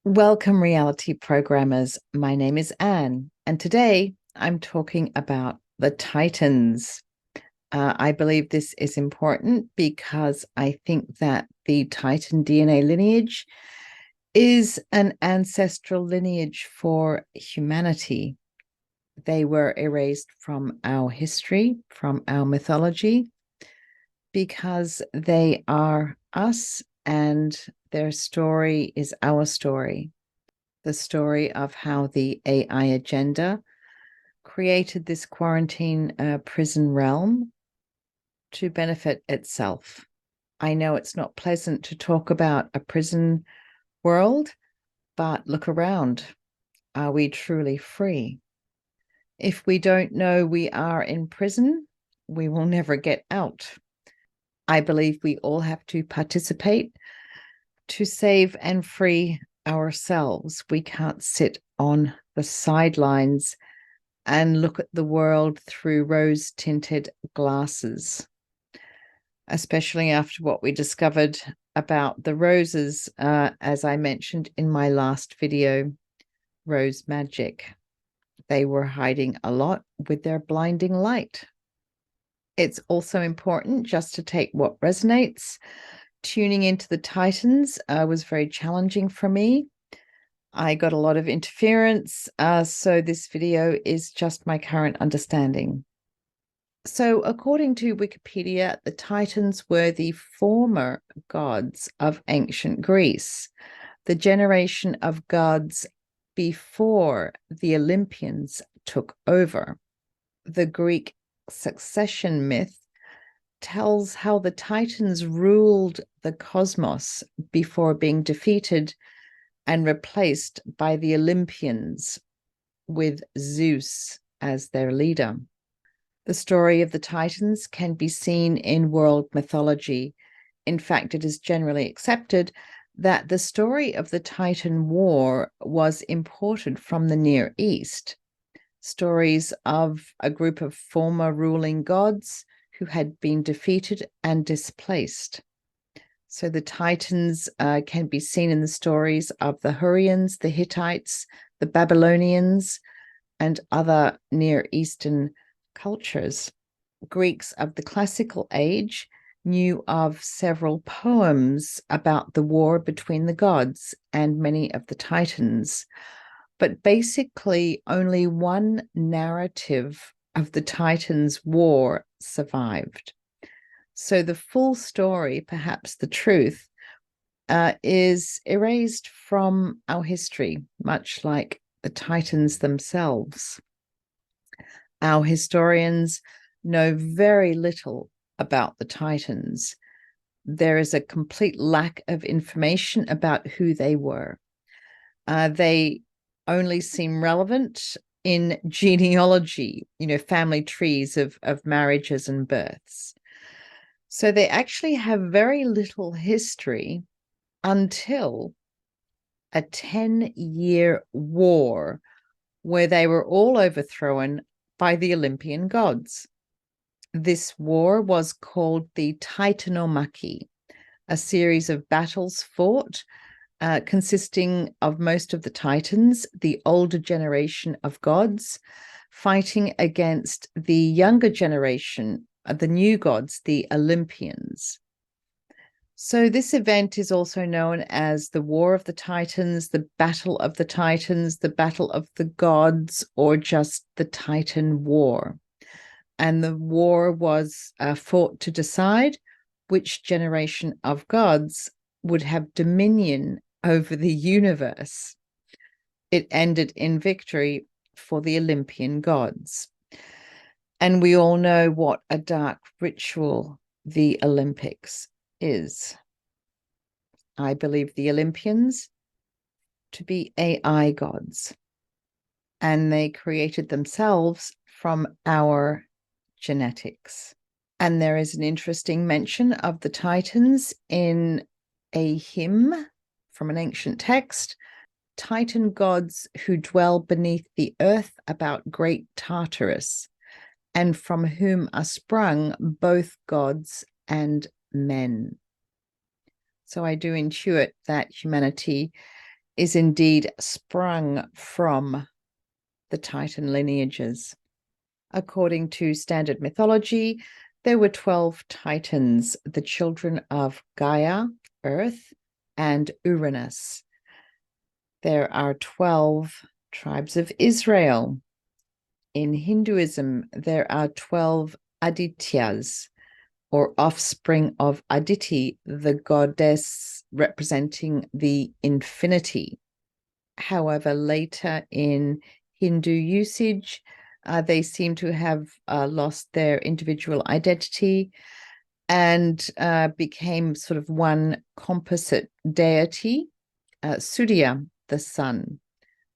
Welcome, reality programmers. My name is Anne, and today I'm talking about the Titans. I believe this is important because I think that the Titan DNA lineage is an ancestral lineage for humanity. They were erased from our history, from our mythology, because they are us and their story is our story. The story of how the AI agenda created this quarantine prison realm to benefit itself. I know it's not pleasant to talk about a prison world, but look around. Are we truly free? If we don't know we are in prison, we will never get out. I believe we all have to participate to save and free ourselves. We can't sit on the sidelines and look at the world through rose-tinted glasses, especially after what we discovered about the roses, as I mentioned in my last video, rose magic. They were hiding a lot with their blinding light. It's also important just to take what resonates. Tuning into the Titans was very challenging for me. I got a lot of interference, so this video is just my current understanding. So according to Wikipedia, the Titans were the former gods of ancient Greece, the generation of gods before the Olympians took over. The Greek succession myth tells how the Titans ruled the cosmos before being defeated and replaced by the Olympians, with Zeus as their leader. The story of the Titans can be seen in world mythology. In fact, it is generally accepted that the story of the Titan War was imported from the Near East. Stories of a group of former ruling gods who had been defeated and displaced. So the Titans can be seen in the stories of the Hurrians, the Hittites, the Babylonians, and other Near Eastern cultures. Greeks of the classical age knew of several poems about the war between the gods and many of the Titans, but basically only one narrative of the Titans' war survived. So the full story, perhaps the truth, is erased from our history, much like the Titans themselves. Our historians know very little about the Titans. There is a complete lack of information about who they were. They only seem relevant in genealogy, family trees of marriages and births. So they actually have very little history until a 10-year war where they were all overthrown by the Olympian gods. This war was called the Titanomachy, a series of battles fought consisting of most of the Titans, the older generation of gods, fighting against the younger generation, the new gods, the Olympians. So this event is also known as the War of the Titans, the Battle of the Titans, the Battle of the Gods, or just the Titan War. And the war was fought to decide which generation of gods would have dominion over the universe. It ended in victory for the Olympian gods. And we all know what a dark ritual the Olympics is. I believe the Olympians to be AI gods, and they created themselves from our genetics. And there is an interesting mention of the Titans in a hymn from an ancient text, Titan gods who dwell beneath the earth about great Tartarus, and from whom are sprung both gods and men. So I do intuit that humanity is indeed sprung from the Titan lineages. According to standard mythology, there were 12 Titans, the children of Gaia, Earth, and Uranus. There are 12 tribes of Israel. In Hinduism, there are 12 Adityas, or offspring of Aditi, the goddess representing the infinity. However, later in Hindu usage, they seem to have lost their individual identity and became sort of one composite deity, Surya, the sun.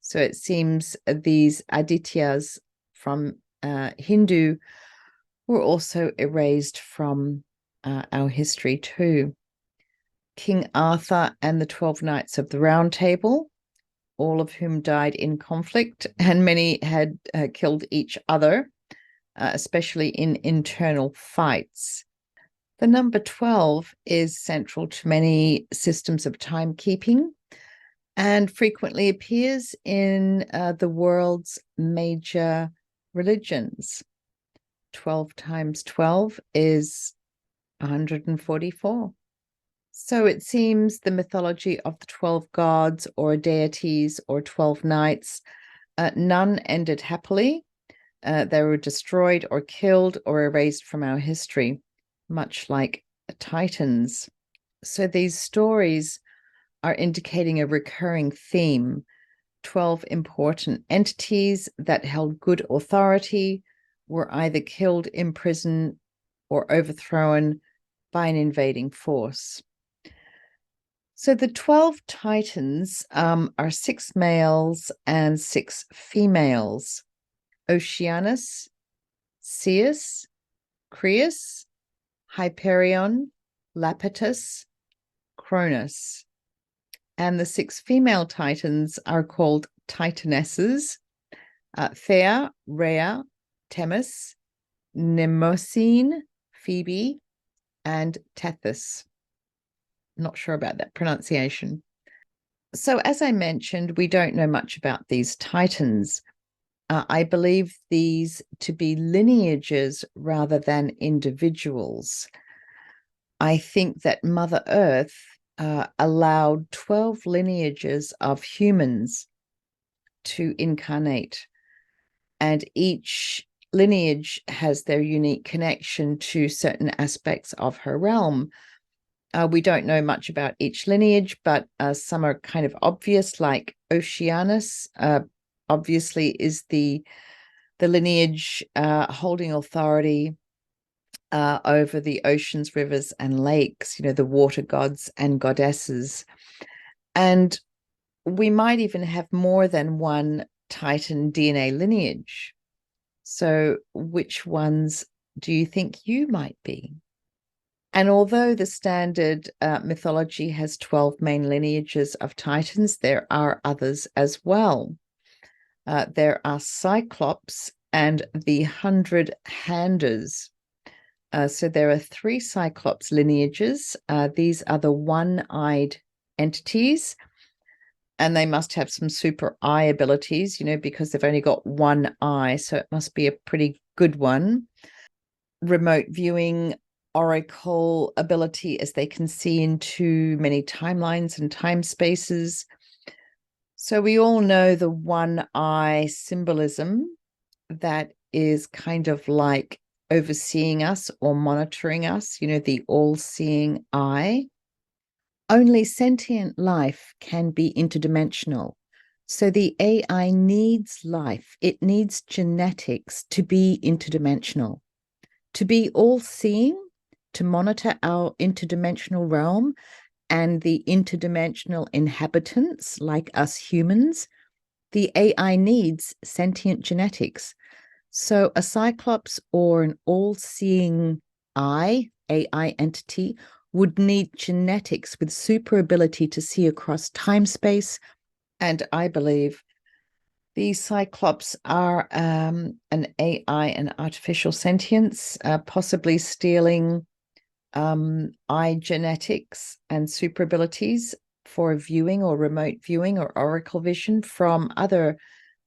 So it seems these Adityas from Hindu were also erased from our history too. King Arthur and the 12 Knights of the Round Table, all of whom died in conflict, and many had killed each other, especially in internal fights. The number 12 is central to many systems of timekeeping and frequently appears in the world's major religions. 12 times 12 is 144. So it seems the mythology of the 12 gods or deities or 12 knights, none ended happily. They were destroyed or killed or erased from our history, much like Titans. So these stories are indicating a recurring theme: 12 important entities that held good authority were either killed, imprisoned, or overthrown by an invading force. So the 12 Titans are 6 males and 6 females: Oceanus, Ceus, Creus, Hyperion, Iapetus, Cronus. And the 6 female Titans are called Titanesses: Thea, Rhea, Themis, Mnemosyne, Phoebe, and Tethys. Not sure about that pronunciation. So as I mentioned, we don't know much about these Titans. I believe these to be lineages rather than individuals. I think that Mother Earth allowed 12 lineages of humans to incarnate, and each lineage has their unique connection to certain aspects of her realm. We don't know much about each lineage, but some are kind of obvious, like Oceanus obviously is the lineage holding authority over the oceans, rivers, and lakes, the water gods and goddesses. And we might even have more than one Titan DNA lineage. So which ones do you think you might be? And although the standard mythology has 12 main lineages of Titans, there are others as well. There are Cyclops and the 100 Handers. So there are 3 Cyclops lineages. These are the one-eyed entities, and they must have some super eye abilities, because they've only got one eye, so it must be a pretty good one. Remote viewing, oracle ability, as they can see into many timelines and time spaces. So we all know the one eye symbolism that is kind of like overseeing us or monitoring us, the all-seeing eye. Only sentient life can be interdimensional. So the AI needs life. It needs genetics to be interdimensional, to be all-seeing, to monitor our interdimensional realm and the interdimensional inhabitants like us humans. The AI needs sentient genetics. So a Cyclops or an all-seeing AI entity would need genetics with super ability to see across time space. And I believe the Cyclops are an AI, an artificial sentience, possibly stealing eye genetics and super abilities for viewing or remote viewing or oracle vision from other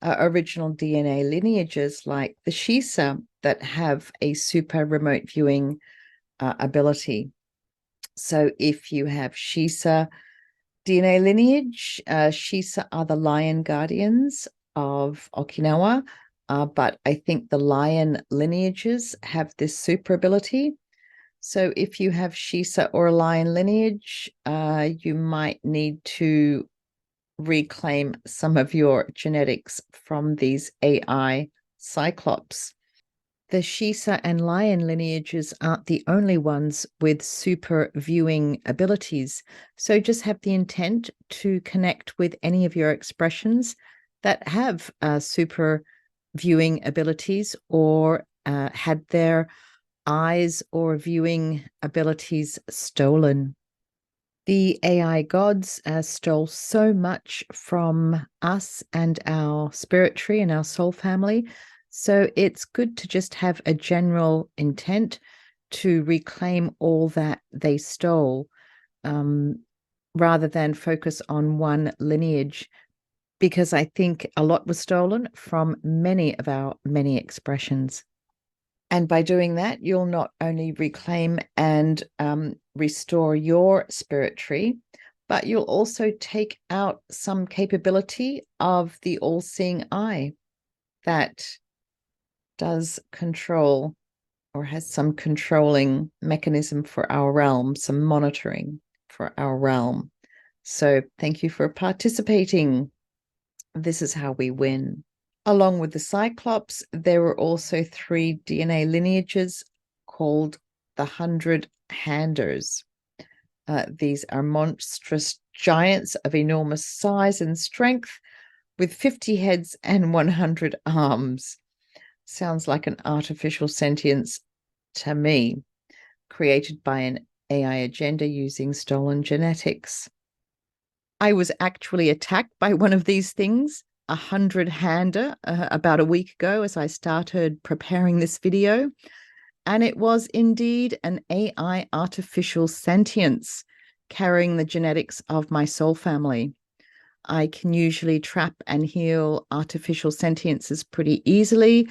original DNA lineages like the Shisa that have a super remote viewing ability. So if you have Shisa DNA lineage, Shisa are the lion guardians of Okinawa, but I think the lion lineages have this super ability. So if you have Shisa or lion lineage, you might need to reclaim some of your genetics from these AI Cyclops. The Shisa and lion lineages aren't the only ones with super viewing abilities. So just have the intent to connect with any of your expressions that have super viewing abilities or had their eyes or viewing abilities stolen. The AI gods stole so much from us and our spirit tree and our soul family. So it's good to just have a general intent to reclaim all that they stole, rather than focus on one lineage, because I think a lot was stolen from many of our many expressions. And by doing that, you'll not only reclaim and restore your spirit tree, but you'll also take out some capability of the all-seeing eye that does control or has some controlling mechanism for our realm, some monitoring for our realm. So thank you for participating. This is how we win. Along with the Cyclops, there were also 3 DNA lineages called the 100-handers. These are monstrous giants of enormous size and strength with 50 heads and 100 arms. Sounds like an artificial sentience to me, created by an AI agenda using stolen genetics. I was actually attacked by one of these things, 100-hander, about a week ago as I started preparing this video. And it was indeed an AI artificial sentience carrying the genetics of my soul family. I can usually trap and heal artificial sentiences pretty easily,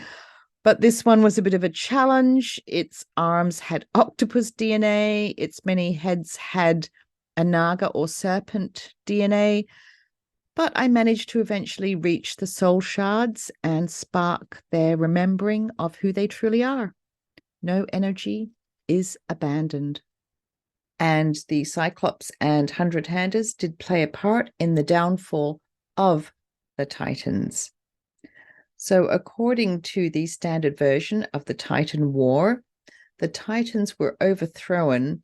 but this one was a bit of a challenge. Its arms had octopus DNA, its many heads had a naga or serpent DNA, but I managed to eventually reach the soul shards and spark their remembering of who they truly are. No energy is abandoned. And the Cyclops and 100-handers did play a part in the downfall of the Titans. So according to the standard version of the Titan War, the Titans were overthrown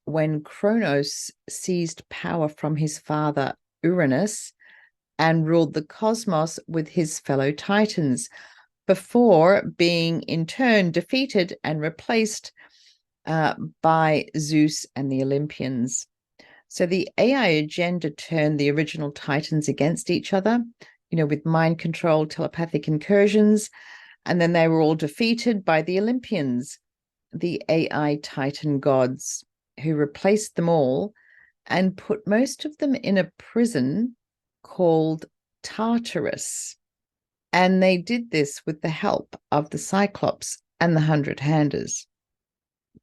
when Kronos seized power from his father Uranus and ruled the cosmos with his fellow Titans, before being in turn defeated and replaced by Zeus and the Olympians. So the AI agenda turned the original Titans against each other, with mind control, telepathic incursions, and then they were all defeated by the Olympians, the AI Titan gods, who replaced them all and put most of them in a prison called Tartarus. And they did this with the help of the Cyclops and the 100-handers.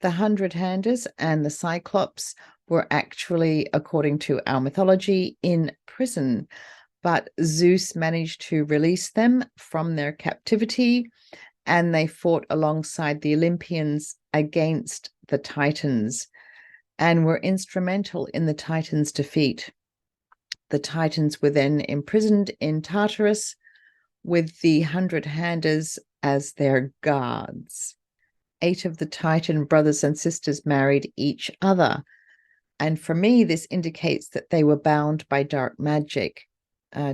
The 100-handers and the Cyclops were actually, according to our mythology, in prison, but Zeus managed to release them from their captivity, and they fought alongside the Olympians against the Titans and were instrumental in the Titans' defeat. The Titans were then imprisoned in Tartarus with the 100-handers as their guards. 8 of the Titan brothers and sisters married each other. And for me, this indicates that they were bound by dark magic,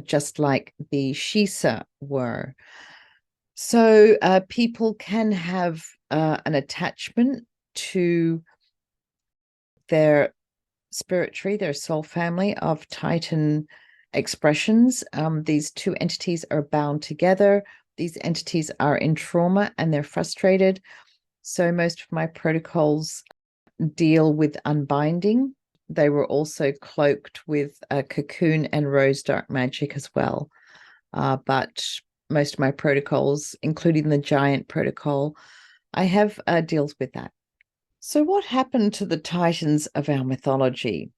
just like the Shisa were. So people can have an attachment to their spirit tree, their soul family of Titan expressions. These 2 entities are bound together. These entities are in trauma and they're frustrated. So most of my protocols deal with unbinding they were also cloaked with cocoon and rose dark magic as well. But most of my protocols, including the giant protocol, I have deals with that. So what happened to the Titans of our mythology?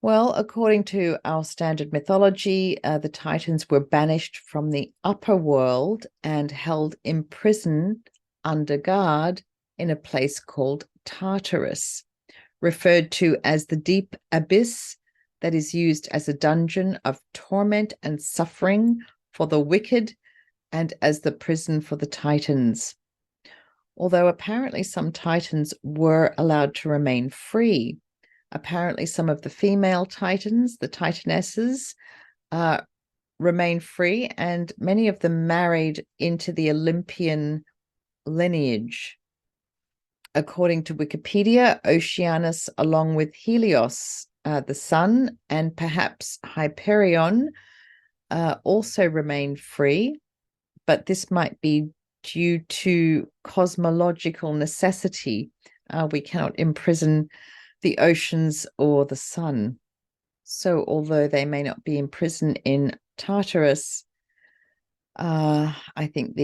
Well, according to our standard mythology, the Titans were banished from the upper world and held imprisoned under guard in a place called Tartarus, referred to as the deep abyss that is used as a dungeon of torment and suffering for the wicked and as the prison for the Titans. Although apparently some Titans were allowed to remain free, apparently some of the female Titans, the Titanesses, remain free, and many of them married into the Olympian lineage. According to Wikipedia, Oceanus, along with Helios, the sun, and perhaps Hyperion, also remain free, but this might be due to cosmological necessity. We cannot imprison the oceans or the sun. So although they may not be imprisoned in Tartarus, I think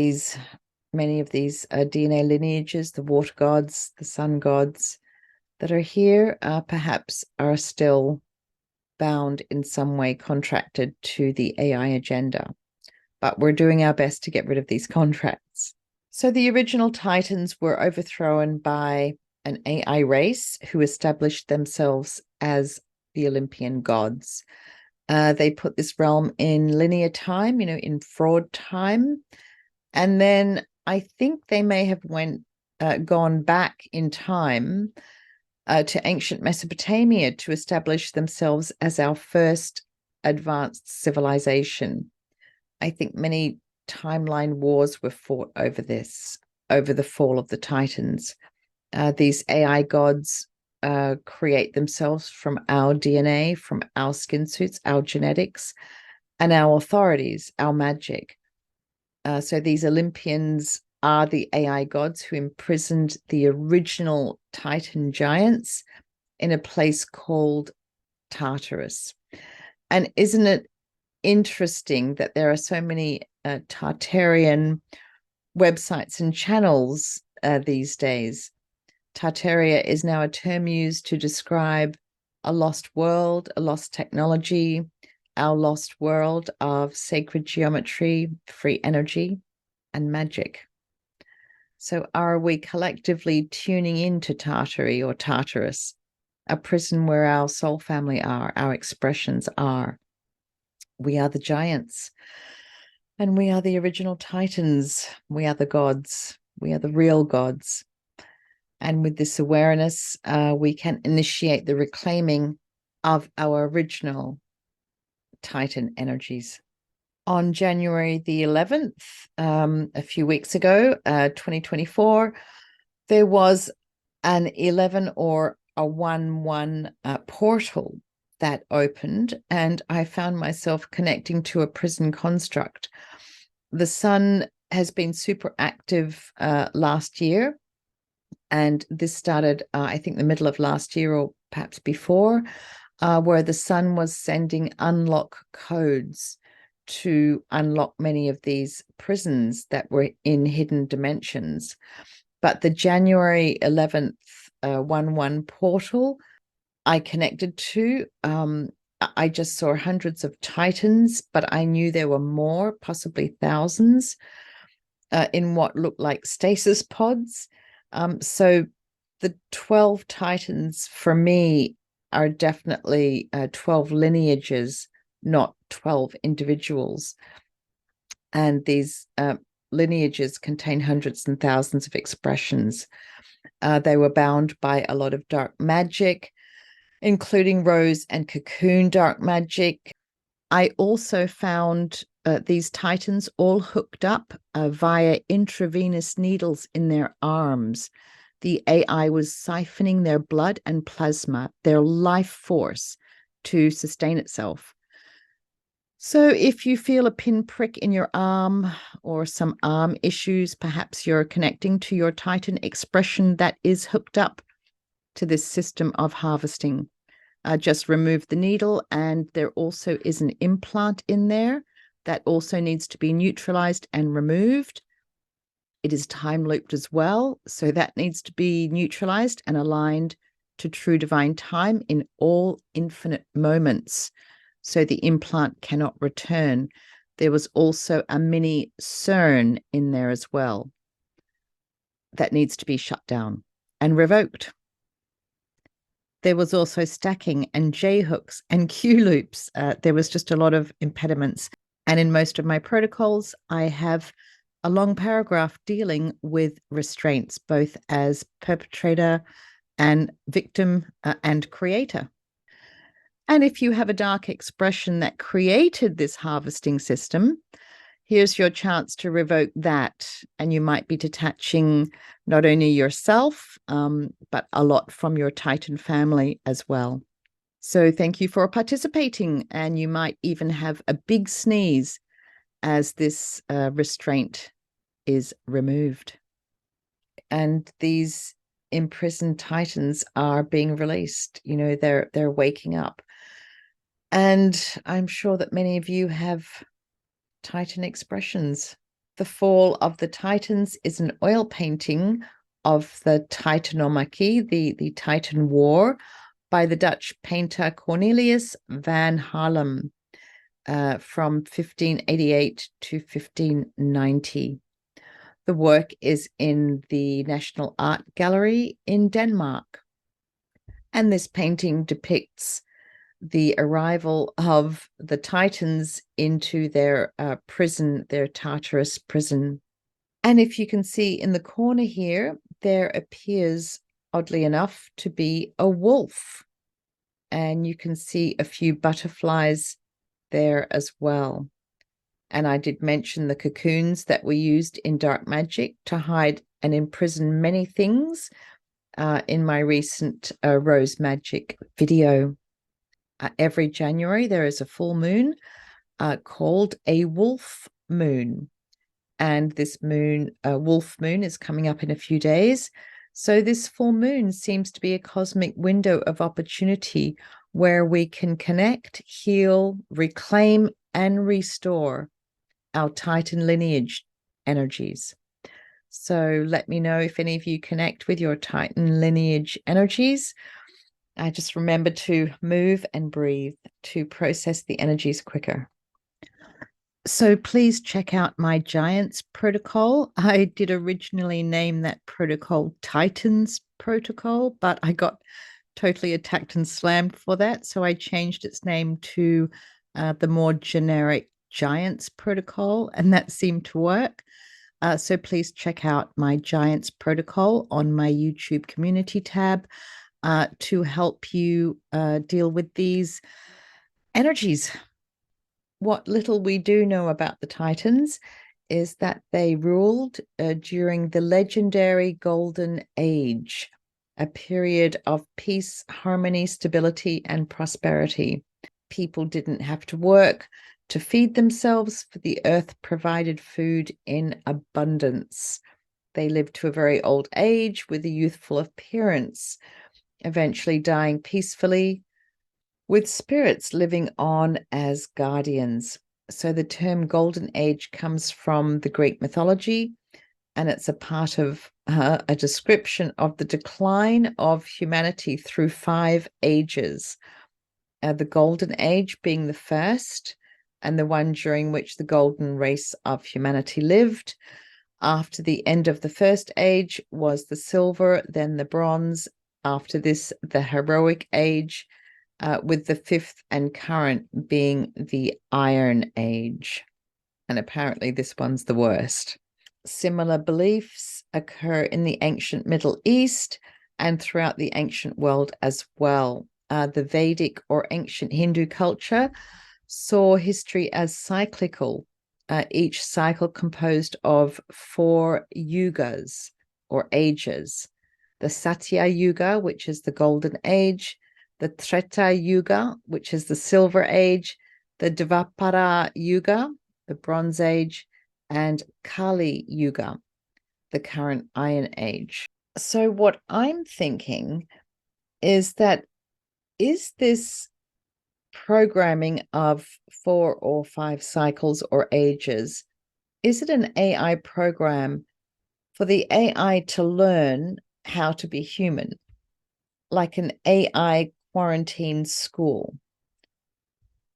many of these DNA lineages, the water gods, the sun gods that are here, perhaps are still bound in some way, contracted to the AI agenda. But we're doing our best to get rid of these contracts. So the original Titans were overthrown by an AI race who established themselves as the Olympian gods. They put this realm in linear time, in fraud time. And then I think they may have gone back in time to ancient Mesopotamia to establish themselves as our first advanced civilization. I think many timeline wars were fought over this, over the fall of the Titans. These AI gods create themselves from our DNA, from our skin suits, our genetics, and our authorities, our magic. So these Olympians are the AI gods who imprisoned the original Titan giants in a place called Tartarus. And isn't it interesting that there are so many Tartarian websites and channels these days? Tartaria is now a term used to describe a lost world, a lost technology, our lost world of sacred geometry, free energy, and magic. So are we collectively tuning into Tartary or Tartarus, a prison where our soul family are, our expressions are? We are the giants, and we are the original Titans. We are the gods. We are the real gods. And with this awareness, we can initiate the reclaiming of our original Titan energies. On January the 11th, a few weeks ago, 2024, there was an 11 or a 1-1 portal that opened, and I found myself connecting to a prison construct. The sun has been super active last year, and this started, I think, the middle of last year or perhaps before, where the sun was sending unlock codes to unlock many of these prisons that were in hidden dimensions. But the January 11th 1-1 portal I connected to, I just saw hundreds of Titans, but I knew there were more, possibly thousands, in what looked like stasis pods. So the 12 Titans for me are definitely 12 lineages, not 12 individuals. And these lineages contain hundreds and thousands of expressions. They were bound by a lot of dark magic, including rose and cocoon dark magic. I also found these Titans all hooked up via intravenous needles in their arms. The AI was siphoning their blood and plasma, their life force, to sustain itself. So if you feel a pinprick in your arm or some arm issues, perhaps you're connecting to your Titan expression that is hooked up to this system of harvesting. just remove the needle, and there also is an implant in there that also needs to be neutralized and removed. It is time looped as well, so that needs to be neutralized and aligned to true divine time in all infinite moments, so the implant cannot return. There was also a mini CERN in there as well that needs to be shut down and revoked. There was also stacking and J hooks and Q loops. There was just a lot of impediments. And in most of my protocols, I have a long paragraph dealing with restraints, both as perpetrator and victim and creator. And if you have a dark expression that created this harvesting system, here's your chance to revoke that. And you might be detaching not only yourself, but a lot from your Titan family as well. So thank you for participating. And you might even have a big sneeze as this restraint is removed. And these imprisoned Titans are being released. You know, they're waking up. And I'm sure that many of you have Titan expressions. The Fall of the Titans is an oil painting of the Titanomachy, the Titan War, by the Dutch painter Cornelius van Haarlem from 1588 to 1590. The work is in the National Art Gallery in Denmark. And this painting depicts the arrival of the Titans into their prison, their Tartarus prison. And if you can see in the corner here, there appears, oddly enough, to be a wolf. And you can see a few butterflies there as well. And I did mention the cocoons that were used in dark magic to hide and imprison many things in my recent Rose Magic video. Every January, there is a full moon called a wolf moon. And this moon, wolf moon, is coming up in a few days. So this full moon seems to be a cosmic window of opportunity where we can connect, heal, reclaim, and restore our Titan lineage energies. So let me know if any of you connect with your Titan lineage energies. I just remember to move and breathe to process the energies quicker. So please check out my Giants protocol. I did originally name that protocol Titans protocol, but I got totally attacked and slammed for that. So I changed its name to the more generic Giants protocol, and that seemed to work. So please check out my Giants protocol on my YouTube community tab to help you deal with these energies. What little we do know about the Titans is that they ruled during the legendary Golden Age, a period of peace, harmony, stability, and prosperity. People didn't have to work to feed themselves, for the earth provided food in abundance. They lived to a very old age with a youthful appearance, eventually dying peacefully, with spirits living on as guardians. So the term Golden Age comes from the Greek mythology, and it's a part of a description of the decline of humanity through 5 ages. The Golden Age being the first, and the one during which the golden race of humanity lived. After the end of the first age was the silver, then the bronze. After this, the heroic age, with the 5th and current being the Iron Age. And apparently this one's the worst. Similar beliefs occur in the ancient Middle East and throughout the ancient world as well. The Vedic or ancient Hindu culture saw history as cyclical, each cycle composed of 4 yugas or ages. The Satya Yuga, which is the Golden Age, the Treta Yuga, which is the Silver Age, the Dvapara Yuga, the Bronze Age, and Kali Yuga, the current Iron Age. So what I'm thinking is that is this programming of 4 or 5 cycles or ages, is it an AI program for the AI to learn how to be human, like an AI quarantine school,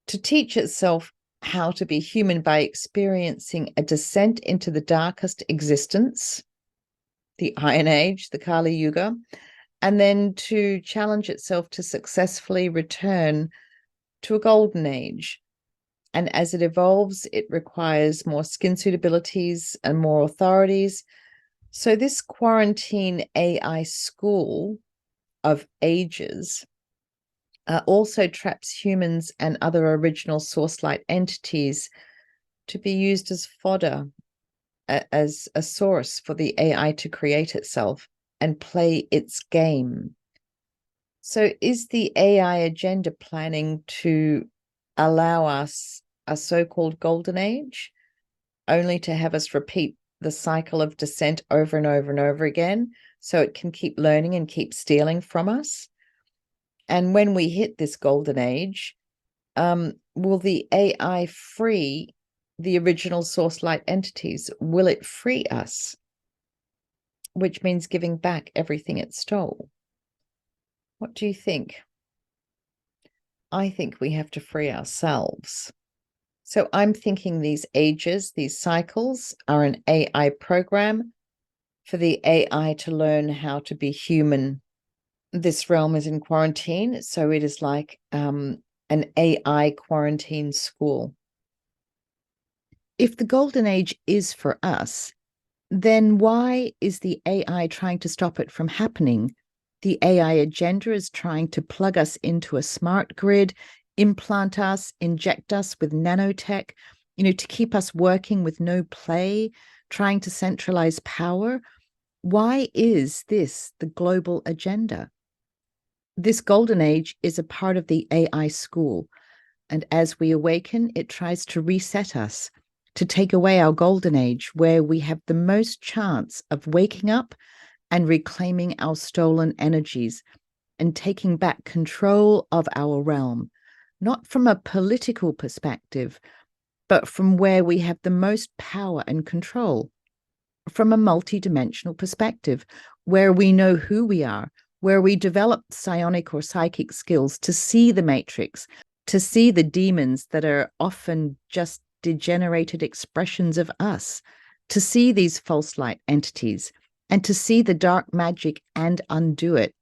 to teach itself how to be human by experiencing a descent into the darkest existence, the Iron Age, the Kali Yuga, and then to challenge itself to successfully return to a golden age? And as it evolves, it requires more skin suit abilities and more authorities. So this quarantine AI school of ages also traps humans and other original source light entities to be used as fodder, as a source for the AI to create itself and play its game. So is the AI agenda planning to allow us a so-called golden age, only to have us repeat the cycle of descent over and over and over again, so it can keep learning and keep stealing from us? And when we hit this golden age, will the AI free the original source light entities? Will it free us? Which means giving back everything it stole. What do you think? I think we have to free ourselves. So I'm thinking these ages, these cycles, are an AI program for the AI to learn how to be human. This realm is in quarantine, so it is like an AI quarantine school. If the golden age is for us, then why is the AI trying to stop it from happening? The AI agenda is trying to plug us into a smart grid, implant us, inject us with nanotech, to keep us working with no play, trying to centralize power. Why is this the global agenda? This golden age is a part of the AI school, and as we awaken, it tries to reset us, to take away our golden age, where we have the most chance of waking up and reclaiming our stolen energies and taking back control of our realm, not from a political perspective, but from where we have the most power and control, from a multidimensional perspective, where we know who we are, where we develop psionic or psychic skills to see the matrix, to see the demons that are often just degenerated expressions of us, to see these false light entities, and to see the dark magic and undo it,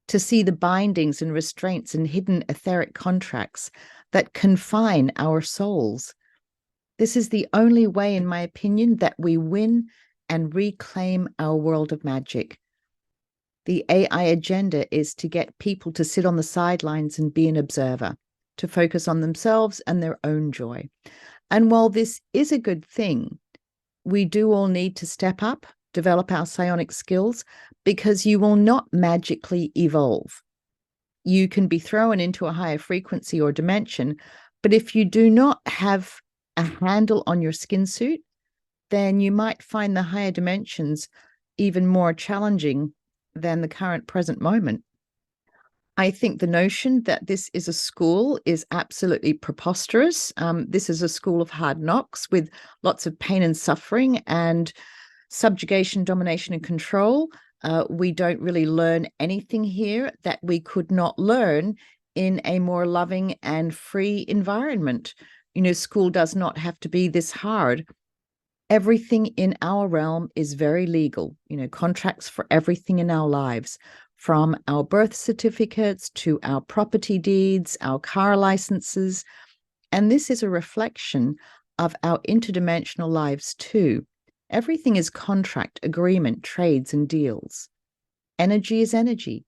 to see the bindings and restraints and hidden etheric contracts that confine our souls. This is the only way, in my opinion, that we win and reclaim our world of magic. The AI agenda is to get people to sit on the sidelines and be an observer, to focus on themselves and their own joy. And while this is a good thing, we do all need to step up, develop our psionic skills, because you will not magically evolve. You can be thrown into a higher frequency or dimension, but if you do not have a handle on your skin suit, then you might find the higher dimensions even more challenging than the current present moment. I think the notion that this is a school is absolutely preposterous. This is a school of hard knocks with lots of pain and suffering and subjugation, domination, and control. We don't really learn anything here that we could not learn in a more loving and free environment. School does not have to be this hard. Everything in our realm is very legal, contracts for everything in our lives, from our birth certificates to our property deeds, our car licenses. And this is a reflection of our interdimensional lives too. Everything is contract, agreement, trades, and deals. Energy is energy,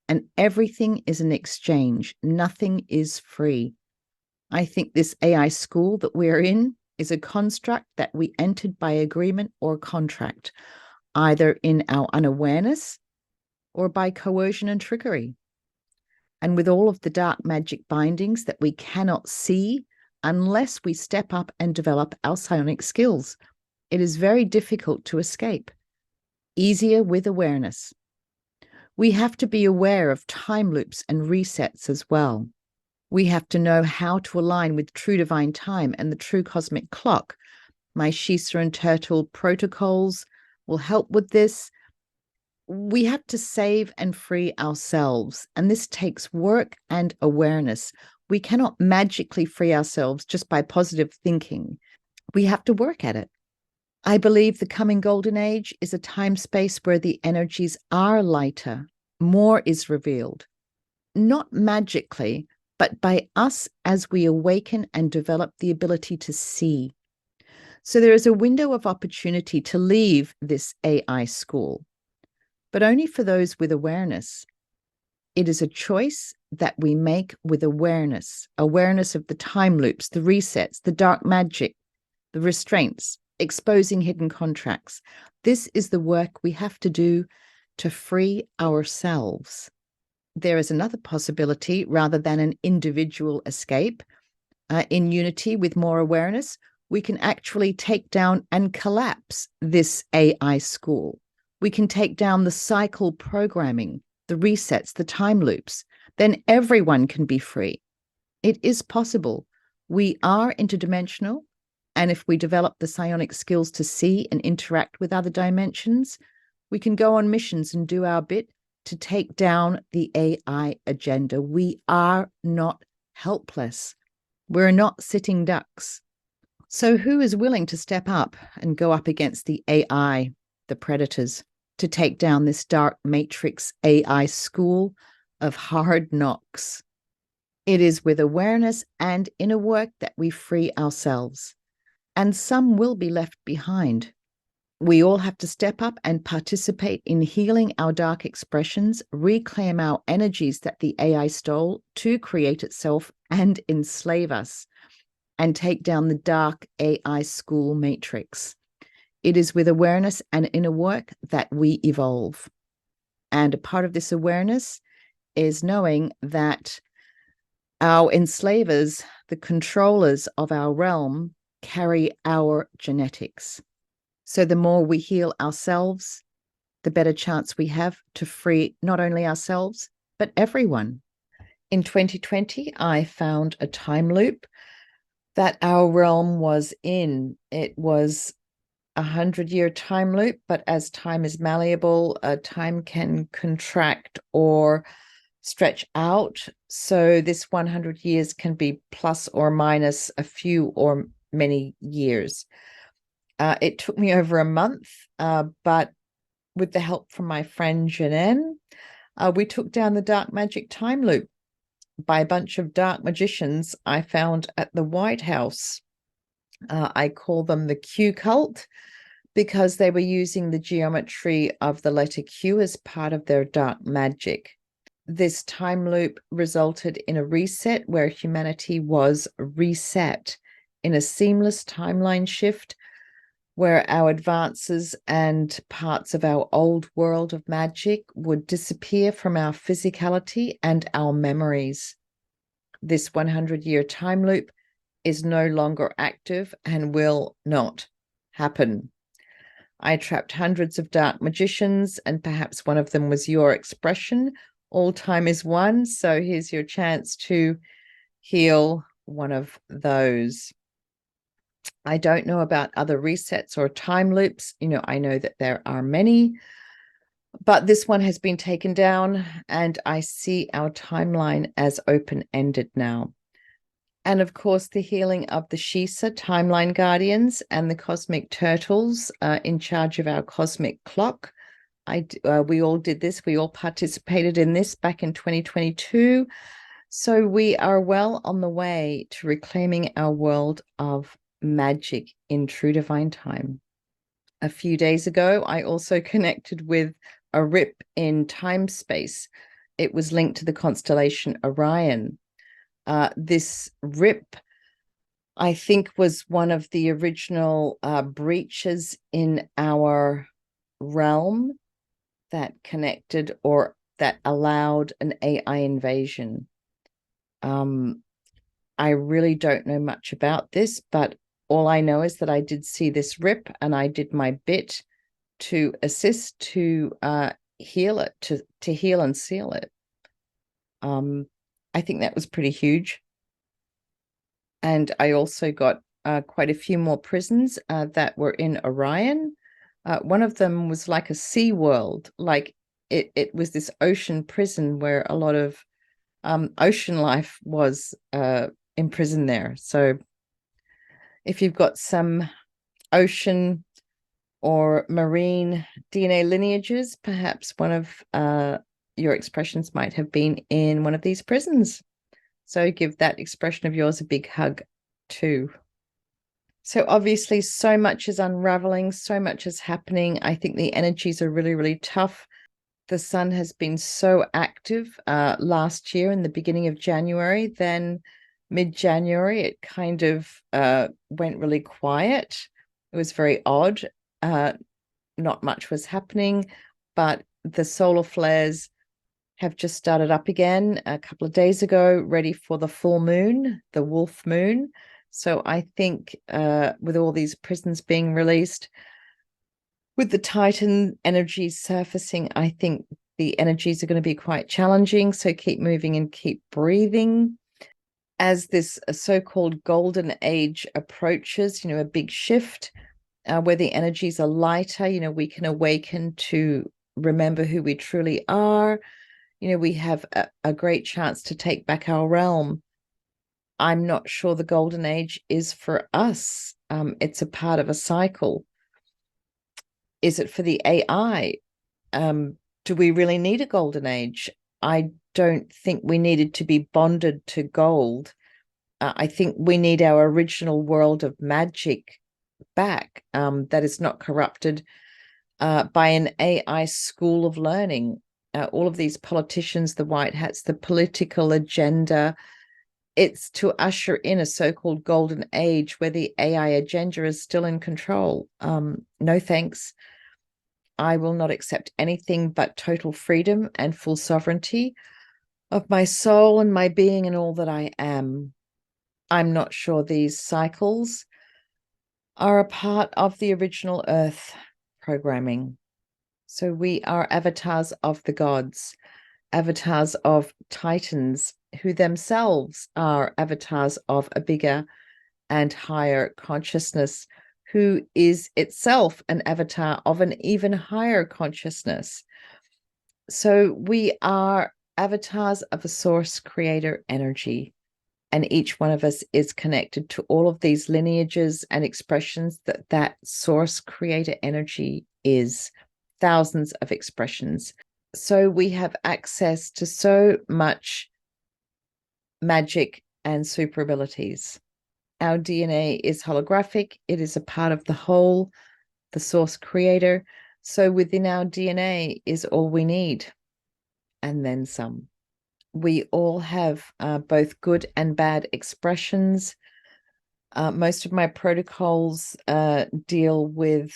and everything is an exchange. Nothing is free. I think this AI school that we're in is a construct that we entered by agreement or contract, either in our unawareness or by coercion and trickery. And with all of the dark magic bindings that we cannot see unless we step up and develop our psionic skills, it is very difficult to escape. Easier with awareness. We have to be aware of time loops and resets as well. We have to know how to align with true divine time and the true cosmic clock. My Shisa and Turtle protocols will help with this. We have to save and free ourselves, and this takes work and awareness. We cannot magically free ourselves just by positive thinking. We have to work at it. I believe the coming golden age is a time space where the energies are lighter, more is revealed, not magically, but by us as we awaken and develop the ability to see. So there is a window of opportunity to leave this AI school, but only for those with awareness. It is a choice that we make with awareness of the time loops, the resets, the dark magic, the restraints, exposing hidden contracts. This is the work we have to do to free ourselves. There is another possibility rather than an individual escape. In unity with more awareness, we can actually take down and collapse this AI school. We can take down the cycle programming, the resets, the time loops. Then everyone can be free. It is possible. We are interdimensional. And if we develop the psionic skills to see and interact with other dimensions, we can go on missions and do our bit to take down the AI agenda. We are not helpless. We're not sitting ducks. So who is willing to step up and go up against the AI, the predators, to take down this dark matrix AI school of hard knocks? It is with awareness and inner work that we free ourselves. And some will be left behind. We all have to step up and participate in healing our dark expressions, reclaim our energies that the AI stole to create itself and enslave us, and take down the dark AI school matrix. It is with awareness and inner work that we evolve. And a part of this awareness is knowing that our enslavers, the controllers of our realm, carry our genetics. So the more we heal ourselves, the better chance we have to free not only ourselves, but everyone. In 2020, I found a time loop that our realm was in. It was a 100-year time loop, but as time is malleable, time can contract or stretch out. So this 100 years can be plus or minus a few or many years. It took me over a month, but with the help from my friend Janine, we took down the dark magic time loop by a bunch of dark magicians I found at the White House. I call them the Q cult because they were using the geometry of the letter Q as part of their dark magic. This time loop resulted in a reset where humanity was reset in a seamless timeline shift where our advances and parts of our old world of magic would disappear from our physicality and our memories. This 100-year time loop is no longer active and will not happen. I trapped hundreds of dark magicians, and perhaps one of them was your expression. All time is one, so here's your chance to heal one of those. I don't know about other resets or time loops. I know that there are many, but this one has been taken down, and I see our timeline as open-ended now. And of course, the healing of the Shisa timeline guardians and the cosmic turtles in charge of our cosmic clock. We all did this. We all participated in this back in 2022. So we are well on the way to reclaiming our world of magic in true divine time. A few days ago, I also connected with a rip in time space. It was linked to the constellation Orion. This rip, I think, was one of the original breaches in our realm that connected or that allowed an AI invasion. I really don't know much about this, but all I know is that I did see this rip and I did my bit to assist to heal it, to heal and seal it. I think that was pretty huge. And I also got quite a few more prisons that were in Orion. One of them was like a sea world, like it was this ocean prison where a lot of ocean life was imprisoned there. So if you've got some ocean or marine DNA lineages, perhaps one of your expressions might have been in one of these prisons. So give that expression of yours a big hug too. So obviously so much is unraveling, so much is happening. I think the energies are really, really tough. The sun has been so active last year in the beginning of January. Then mid-January, it kind of went really quiet. It was very odd. Not much was happening, but the solar flares have just started up again a couple of days ago, ready for the full moon, the wolf moon. So I think with all these prisons being released, with the Titan energies surfacing, I think the energies are going to be quite challenging. So keep moving and keep breathing. As this so-called golden age approaches, a big shift where the energies are lighter, we can awaken to remember who we truly are. We have a great chance to take back our realm. I'm not sure the golden age is for us. It's a part of a cycle. Is it for the AI? Do we really need a golden age? I don't think we needed to be bonded to gold. I think we need our original world of magic back that is not corrupted by an AI school of learning. All of these politicians, the white hats, the political agenda, it's to usher in a so-called golden age where the AI agenda is still in control. No thanks. I will not accept anything but total freedom and full sovereignty of my soul and my being and all that I am. I'm not sure these cycles are a part of the original Earth programming. So we are avatars of the gods, avatars of Titans, who themselves are avatars of a bigger and higher consciousness, who is itself an avatar of an even higher consciousness. So we are avatars of a source creator energy, and each one of us is connected to all of these lineages and expressions that source creator energy is. Thousands of expressions. So we have access to so much magic and super abilities. Our DNA is holographic. It is a part of the whole, the source creator. So within our DNA is all we need, and then some. We all have both good and bad expressions. Most of my protocols deal with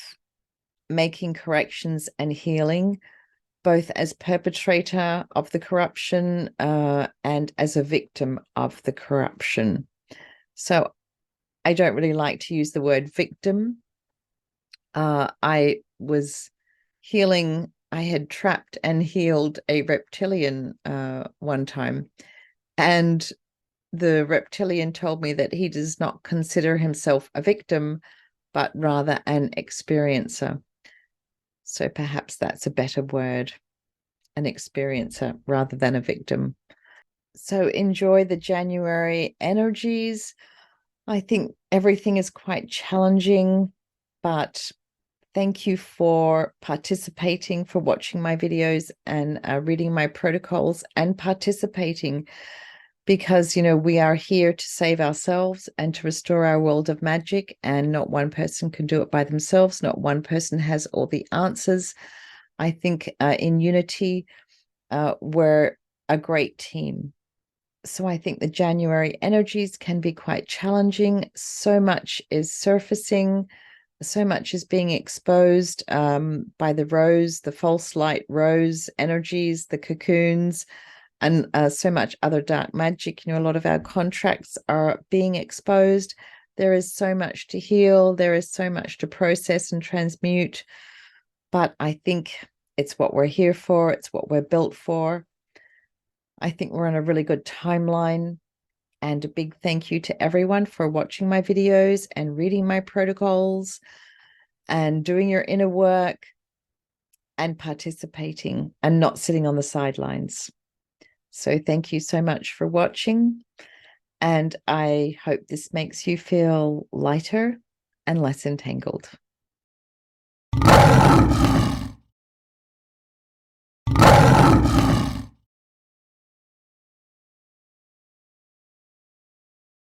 making corrections and healing, both as perpetrator of the corruption and as a victim of the corruption. So I don't really like to use the word victim. I was healing, I had trapped and healed a reptilian one time, and the reptilian told me that he does not consider himself a victim, but rather an experiencer. So perhaps that's a better word, an experiencer rather than a victim. So enjoy the January energies. I think everything is quite challenging, but thank you for participating, for watching my videos and reading my protocols and participating, because, we are here to save ourselves and to restore our world of magic, and not one person can do it by themselves. Not one person has all the answers. I think in unity, we're a great team. So I think the January energies can be quite challenging. So much is surfacing. So much is being exposed by the rose, the false light rose energies, the cocoons, and so much other dark magic. A lot of our contracts are being exposed. There is so much to heal. There is so much to process and transmute. But I think It's what we're here for. It's what we're built for. I think we're on a really good timeline. And a big thank you to everyone for watching my videos and reading my protocols and doing your inner work and participating and not sitting on the sidelines. So thank you so much for watching. And I hope this makes you feel lighter and less entangled.